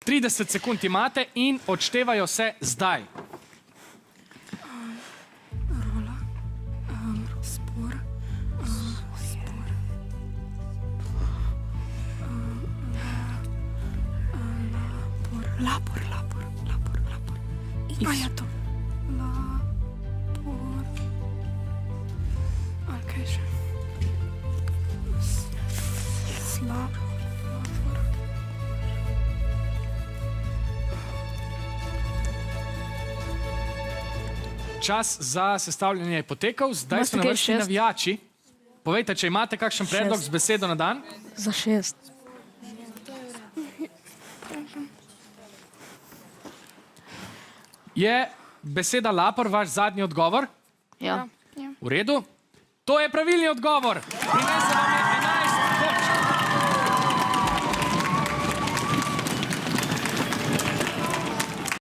30 sekund imate in odštevajo se zdaj. Rola, spor, lapor. A je to? Lapor. Ali kaj še? Lapor. Čas za sestavljanje je potekal, zdaj so na Imate kaj vrsti šest? navijači. Povejte, če imate kakšen predlog z besedo na dan. Za 6. Je beseda lapor vaš zadnji odgovor? Ja. V redu. To je pravilni odgovor. Prinesite